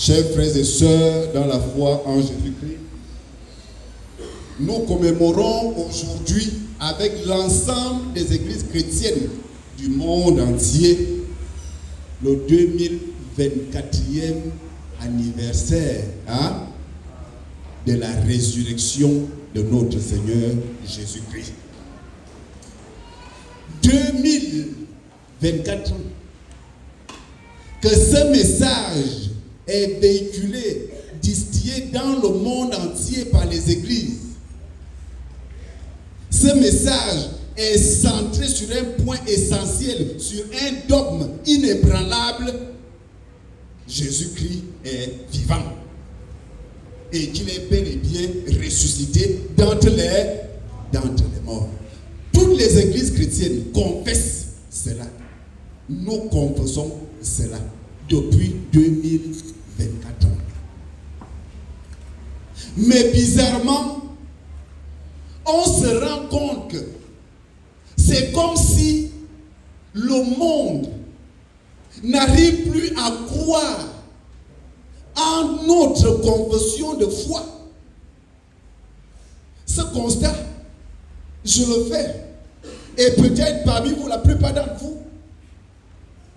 Chers frères et sœurs dans la foi en Jésus-Christ, nous commémorons aujourd'hui avec l'ensemble des églises chrétiennes du monde entier le 2024e anniversaire de la résurrection de notre Seigneur Jésus-Christ. 2024 ans. Que ce message est véhiculé, distillé dans le monde entier par les églises. Ce message est centré sur un point essentiel, sur un dogme inébranlable. Jésus-Christ est vivant et qu'il est bel et bien ressuscité d'entre les morts. Toutes les églises chrétiennes confessent cela. Nous confessons cela depuis 2024 ans. Mais bizarrement, on se rend compte que c'est comme si le monde n'arrive plus à croire en notre confession de foi. Ce constat, je le fais. Et peut-être parmi vous, la plupart d'entre vous,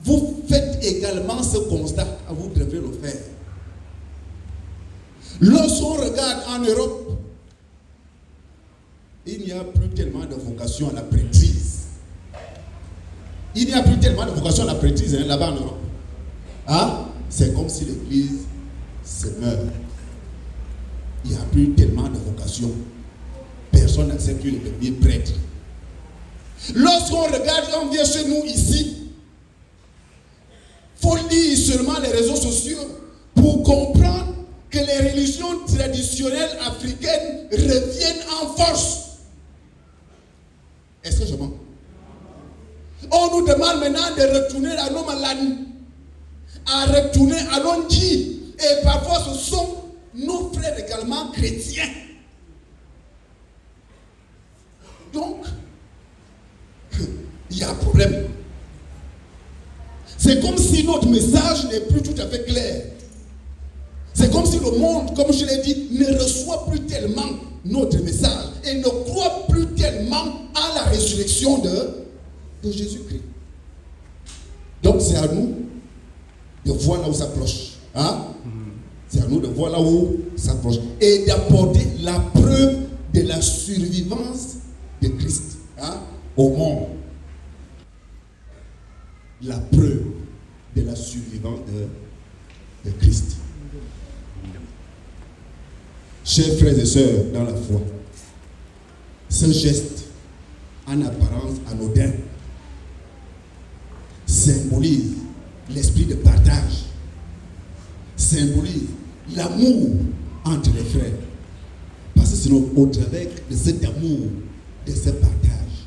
vous faites également ce constat. Vous devez le faire. Lorsqu'on regarde en Europe, il n'y a plus tellement de vocation à la prêtrise. Il n'y a plus tellement de vocation à la prêtrise là-bas en Europe. C'est comme si l'église se meurt. Il n'y a plus tellement de vocation. Personne n'accepte de devenir prêtre. Lorsqu'on regarde, on vient chez nous ici, il faut lire seulement les réseaux sociaux pour comprendre que les religions traditionnelles africaines reviennent en force. Est-ce que je mens? On nous demande maintenant de retourner à nos malades, à retourner à l'Onji. Et parfois ce sont nos frères également chrétiens. Donc, il y a un problème. C'est comme si notre message n'est plus tout à fait clair. C'est comme si le monde, comme je l'ai dit, ne reçoit plus tellement notre message et ne croit plus tellement à la résurrection de Jésus-Christ. Donc c'est à nous de voir là où ça cloche. C'est à nous de voir là où ça cloche et d'apporter la preuve de la survivance de Christ au monde. La preuve de la survivance de Christ. Chers frères et sœurs dans la foi, ce geste en apparence anodin symbolise l'esprit de partage, symbolise l'amour entre les frères. Parce que c'est au travers de cet amour, de ce partage,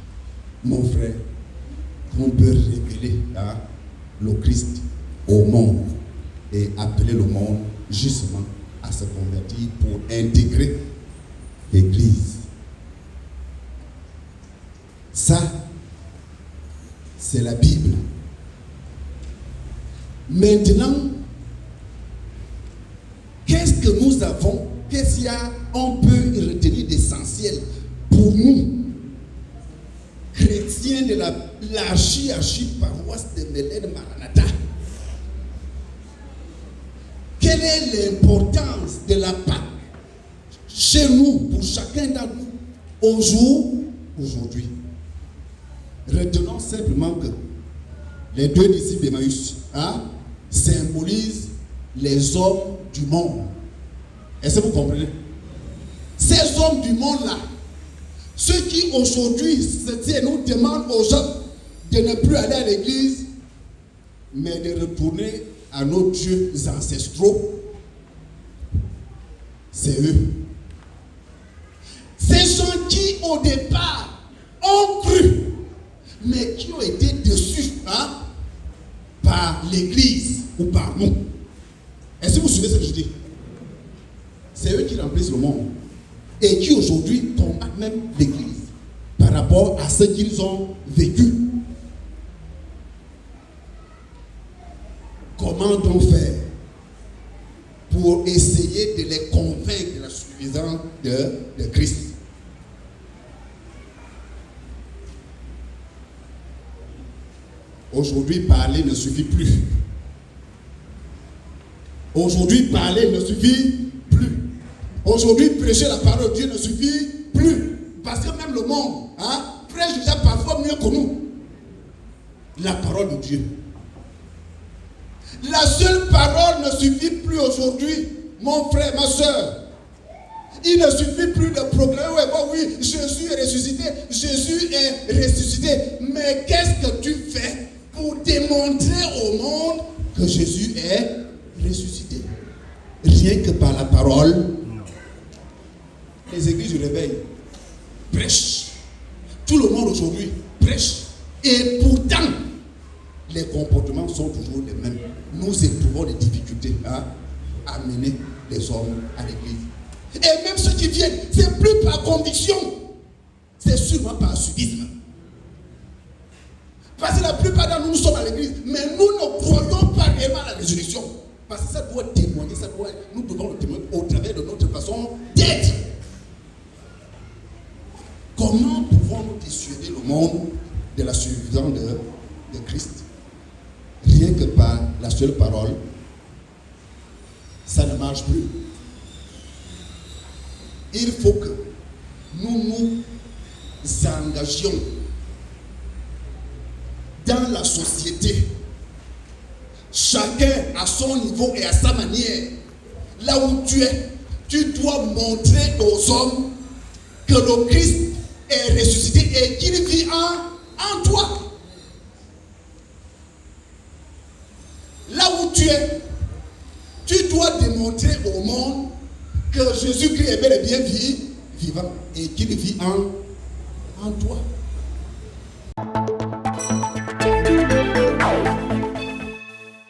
mon frère, qu'on peut révéler le Christ au monde et appeler le monde justement à se convertir pour intégrer l'Église. Ça, c'est la Bible. Maintenant, qu'est-ce que nous avons? Qu'est-ce qu'il y a? On peut retenir d'essentiel pour nous, chrétiens de l'archi-paroisse de Mélène Maranatha. Quelle est l'importance de la Pâque chez nous, pour chacun d'entre nous, aujourd'hui? Retenons simplement que les deux disciples d'Emmaüs symbolisent les hommes du monde. Est-ce que vous comprenez? Ces hommes du monde-là, ceux qui aujourd'hui se tiennent, nous demandent aux gens de ne plus aller à l'église, mais de retourner à nos dieux ancestraux. C'est eux. Ces gens qui au départ ont cru, mais qui ont été déçus par l'église ou par nous. Est-ce que vous suivez ce que je dis? C'est eux qui remplissent le monde et qui aujourd'hui combattent même l'église par rapport à ce qu'ils ont vécu. Comment donc faire pour essayer de les convaincre de la suffisance de Christ. Aujourd'hui, parler ne suffit plus. Aujourd'hui, parler ne suffit plus. Aujourd'hui, prêcher la parole de Dieu ne suffit plus. Parce que même le monde prêche déjà parfois mieux que nous la parole de Dieu. La seule parole ne suffit plus aujourd'hui, mon frère, ma soeur. Il ne suffit plus de proclamer, oui, Jésus est ressuscité, Jésus est ressuscité. Mais qu'est-ce que tu fais pour démontrer au monde que Jésus est ressuscité? Rien que par la parole. Les églises du réveil prêchent. Tout le monde aujourd'hui prêche. Et pourtant, les comportements sont toujours les mêmes. Nous éprouvons des difficultés à amener les hommes à l'église. Et même ceux qui viennent, c'est plus par conviction, c'est sûrement par suivisme. Parce que la plupart d'entre nous sommes à l'église, mais nous ne croyons pas réellement à la résurrection. Parce que ça doit témoigner, nous devons le témoigner au travers de notre façon d'être. Comment pouvons-nous dissuader le monde de la suffisance de Christ? Rien que par la seule parole, ça ne marche plus. Il faut que nous nous engagions dans la société, chacun à son niveau et à sa manière. Là où tu es, tu dois montrer aux hommes que le Christ est ressuscité et qu'il vit en toi. Là où tu es, tu dois démontrer au monde que Jésus-Christ est bel et bien vivant et qu'il vit en toi.